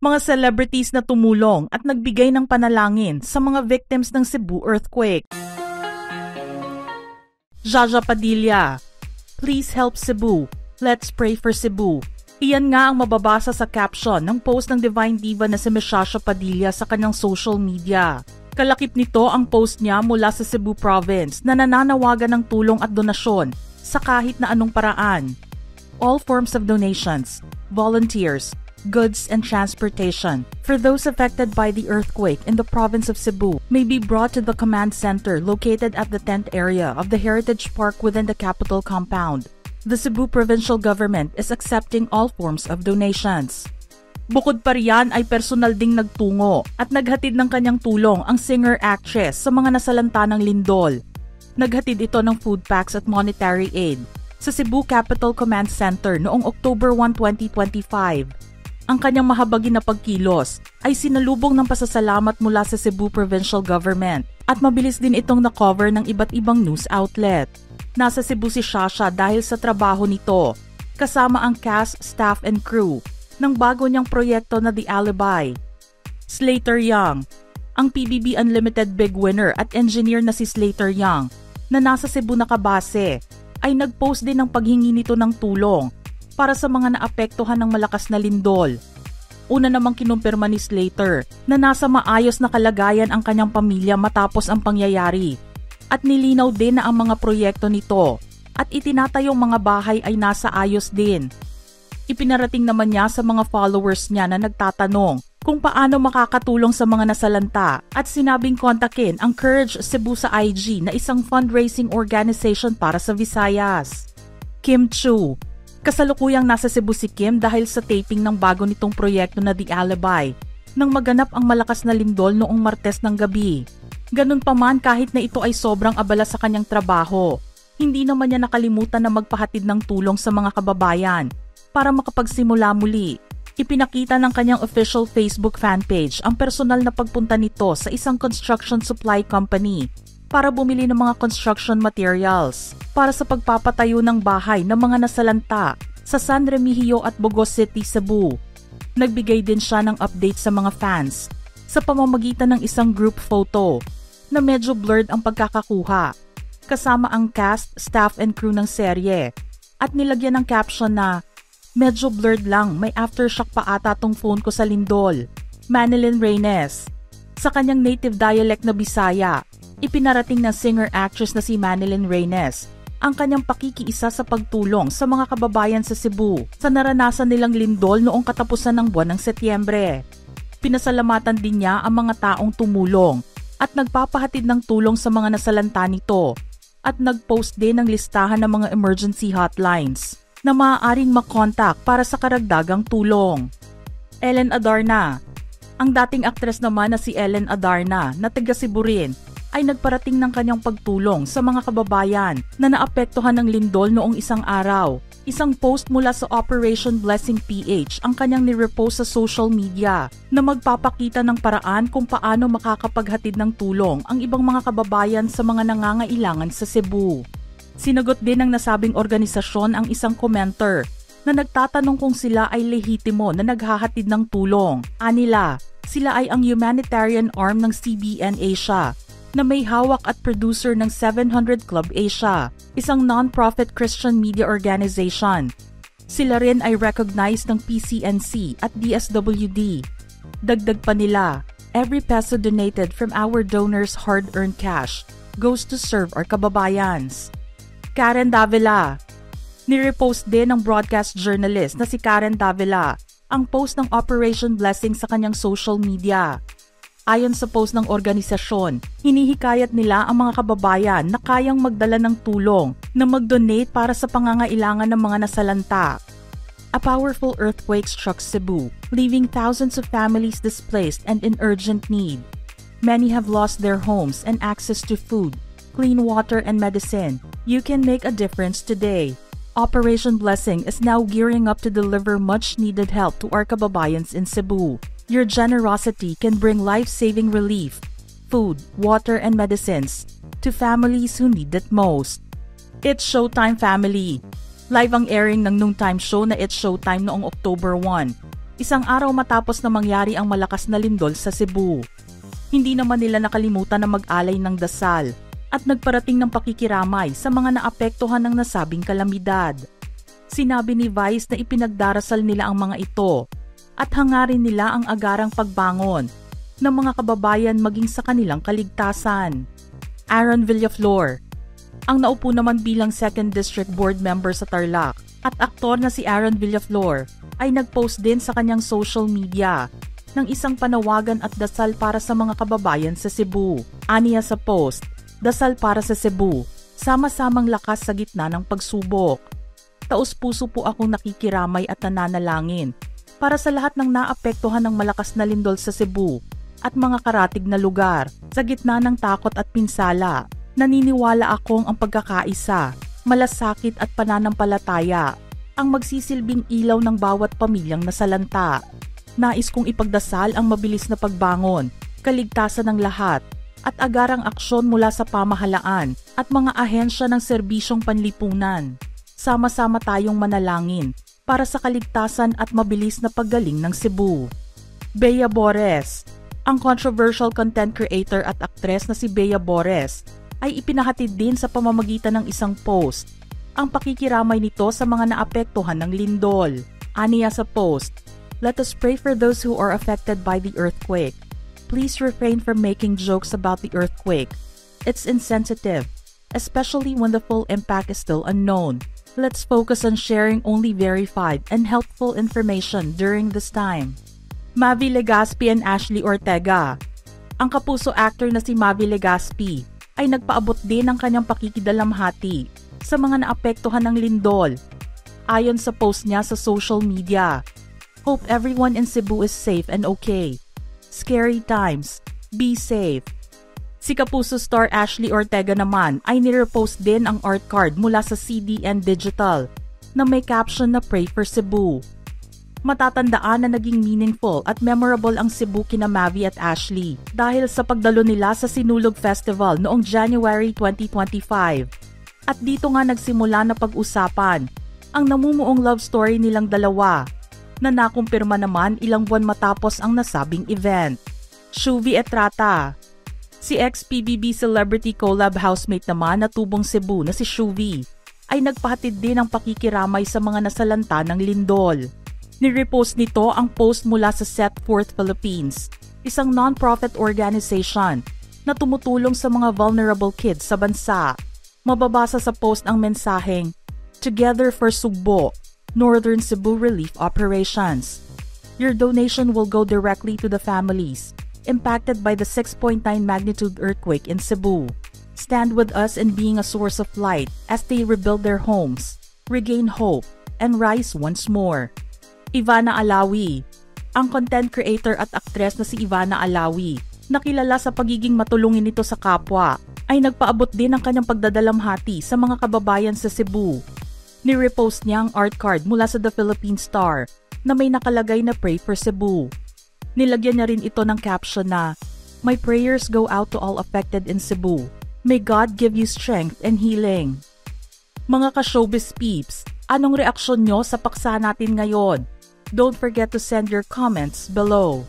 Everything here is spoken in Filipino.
Mga celebrities na tumulong at nagbigay ng panalangin sa mga victims ng Cebu earthquake. Jaja Padilla, "Please help Cebu. Let's pray for Cebu." Iyan nga ang mababasa sa caption ng post ng Divine Diva na si Jaja Padilla sa kanyang social media. Kalakip nito ang post niya mula sa Cebu Province na nananawagan ng tulong at donasyon sa kahit na anong paraan. All forms of donations, volunteers, goods and transportation for those affected by the earthquake in the province of Cebu may be brought to the command center located at the tent area of the Heritage Park within the capital compound. The Cebu provincial government is accepting all forms of donations. Bukod pa riyan ay personal ding nagtungo at naghatid ng kanyang tulong ang singer-actress sa mga nasalanta ng lindol. Naghatid ito ng food packs at monetary aid sa Cebu Capital Command Center noong October 1, 2025. Ang kanyang mahabagin na pagkilos ay sinalubong ng pasasalamat mula sa Cebu Provincial Government at mabilis din itong na-cover ng iba't ibang news outlet. Nasa Cebu si Jaja dahil sa trabaho nito, kasama ang cast, staff and crew ng bago niyang proyekto na The Alibi. Slater Young, ang PBB Unlimited big winner at engineer na si Slater Young na nasa Cebu nakabase, ay nag-post din ng paghingi nito ng tulong para sa mga naapektuhan ng malakas na lindol. Una namang kinumpirma ni Slater na nasa maayos na kalagayan ang kanyang pamilya matapos ang pangyayari at nilinaw din na ang mga proyekto nito at itinatayong mga bahay ay nasa ayos din. Ipinarating naman niya sa mga followers niya na nagtatanong kung paano makakatulong sa mga nasalanta at sinabing kontakin ang Courage Cebu sa IG na isang fundraising organization para sa Visayas. Kim Chu, kasalukuyang nasa Cebu si Kim dahil sa taping ng bago nitong proyekto na The Alibi nang maganap ang malakas na lindol noong Martes ng gabi. Ganun pa man kahit na ito ay sobrang abala sa kanyang trabaho, hindi naman niya nakalimutan na magpahatid ng tulong sa mga kababayan para makapagsimula muli. Ipinakita ng kanyang official Facebook fanpage ang personal na pagpunta nito sa isang construction supply company para bumili ng mga construction materials para sa pagpapatayo ng bahay ng mga nasalanta sa San Remigio at Bogos City, Cebu. Nagbigay din siya ng update sa mga fans sa pamamagitan ng isang group photo na medyo blurred ang pagkakakuha, kasama ang cast, staff and crew ng serye at nilagyan ng caption na, "Medyo blurred lang, may aftershock pa ata tong phone ko sa lindol." Manilyn Reynes, sa kanyang native dialect na Bisaya, ipinarating ng singer-actress na si Manilyn Reynes ang kanyang pakikiisa sa pagtulong sa mga kababayan sa Cebu sa naranasan nilang lindol noong katapusan ng buwan ng Setyembre. Pinasalamatan din niya ang mga taong tumulong at nagpapahatid ng tulong sa mga nasalanta nito at nag-post din ng listahan ng mga emergency hotlines na maaaring makontak para sa karagdagang tulong. Ellen Adarna, ang dating aktres naman na si Ellen Adarna na taga Cebu rin, ay nagparating ng kanyang pagtulong sa mga kababayan na naapektuhan ng lindol noong isang araw. Isang post mula sa Operation Blessing PH ang kanyang nirepost sa social media na magpapakita ng paraan kung paano makakapaghatid ng tulong ang ibang mga kababayan sa mga nangangailangan sa Cebu. Sinagot din ng nasabing organisasyon ang isang commenter na nagtatanong kung sila ay lehitimo na naghahatid ng tulong. Anila, sila ay ang humanitarian arm ng CBN Asia na may hawak at producer ng 700 Club Asia, isang non-profit Christian media organization. Sila rin ay recognized ng PCNC at DSWD. Dagdag pa nila, every peso donated from our donors' hard-earned cash goes to serve our kababayans. Karen Davila, nirepost din ng broadcast journalist na si Karen Davila ang post ng Operation Blessing sa kanyang social media. Ayon sa post ng organisasyon, hinihikayat nila ang mga kababayan na kayang magdala ng tulong na mag-donate para sa pangangailangan ng mga nasalanta. A powerful earthquake struck Cebu, leaving thousands of families displaced and in urgent need. Many have lost their homes and access to food, clean water and medicine. You can make a difference today. Operation Blessing is now gearing up to deliver much-needed help to our kababayans in Cebu. Your generosity can bring life-saving relief, food, water, and medicines to families who need it most. It's Showtime family. Live ang airing ng noontime show na It's Showtime noong October 1. isang araw matapos na mangyari ang malakas na lindol sa Cebu. Hindi naman nila nakalimutan na mag-alay ng dasal at nagparating ng pakikiramay sa mga naapektuhan ng nasabing kalamidad. Sinabi ni Vice na ipinagdarasal nila ang mga ito at hangarin nila ang agarang pagbangon ng mga kababayan maging sa kanilang kaligtasan. Aaron Villaflor, ang naupo naman bilang 2nd District Board Member sa Tarlac at aktor na si Aaron Villaflor ay nag-post din sa kanyang social media ng isang panawagan at dasal para sa mga kababayan sa Cebu. Aniya sa post, dasal para sa Cebu, sama-samang lakas sa gitna ng pagsubok. Taos-puso po akong nakikiramay at nananalangin para sa lahat ng naapektuhan ng malakas na lindol sa Cebu at mga karatig na lugar. Sa gitna ng takot at pinsala, naniniwala akong ang pagkakaisa, malasakit at pananampalataya ang magsisilbing ilaw ng bawat pamilyang nasalanta. Nais kong ipagdasal ang mabilis na pagbangon, kaligtasan ng lahat, at agarang aksyon mula sa pamahalaan at mga ahensya ng serbisyong panlipunan. Sama-sama tayong manalangin para sa kaligtasan at mabilis na paggaling ng Cebu. Bea Bores. Ang controversial content creator at aktres na si Bea Bores ay ipinahatid din sa pamamagitan ng isang post ang pakikiramay nito sa mga naapektuhan ng lindol. Aniya sa post, "Let us pray for those who are affected by the earthquake. Please refrain from making jokes about the earthquake. It's insensitive, especially when the full impact is still unknown. Let's focus on sharing only verified and helpful information during this time." Mavi Legaspi and Ashley Ortega. Ang kapuso actor na si Mavi Legaspi ay nagpaabot din ng kanyang pakikidalamhati sa mga naapektuhan ng lindol. Ayon sa post niya sa social media, "Hope everyone in Cebu is safe and okay. Scary times. Be safe." Si kapuso star Ashley Ortega naman ay nirepost din ang art card mula sa CDN Digital na may caption na "Pray for Cebu." Matatandaan na naging meaningful at memorable ang Cebu kina Mavi at Ashley dahil sa pagdalo nila sa Sinulog Festival noong January 2025. At dito nga nagsimula na pag-usapan ang namumuong love story nilang dalawa na nakumpirma naman ilang buwan matapos ang nasabing event. Shuvi Etrata. Si ex-PBB Celebrity Collab housemate naman na tubong Cebu na si Shuvi ay nagpahatid din ng pakikiramay sa mga nasalanta ng lindol. Nirepost nito ang post mula sa Set Forth Philippines, isang non-profit organization na tumutulong sa mga vulnerable kids sa bansa. Mababasa sa post ang mensaheng, "Together for Sugbo, Northern Cebu Relief Operations. Your donation will go directly to the families impacted by the 6.9 magnitude earthquake in Cebu. Stand with us in being a source of light as they rebuild their homes, regain hope, and rise once more." Ivana Alawi. Ang content creator at aktres na si Ivana Alawi, na kilala sa pagiging matulungin nito sa kapwa, ay nagpaabot din ng kanyang pagdadalamhati sa mga kababayan sa Cebu. Nirepost niya ang art card mula sa The Philippine Star na may nakalagay na "Pray for Cebu." Nilagyan niya rin ito ng caption na, "My prayers go out to all affected in Cebu. May God give you strength and healing." Mga ka-showbiz peeps, anong reaksyon nyo sa paksa natin ngayon? Don't forget to send your comments below.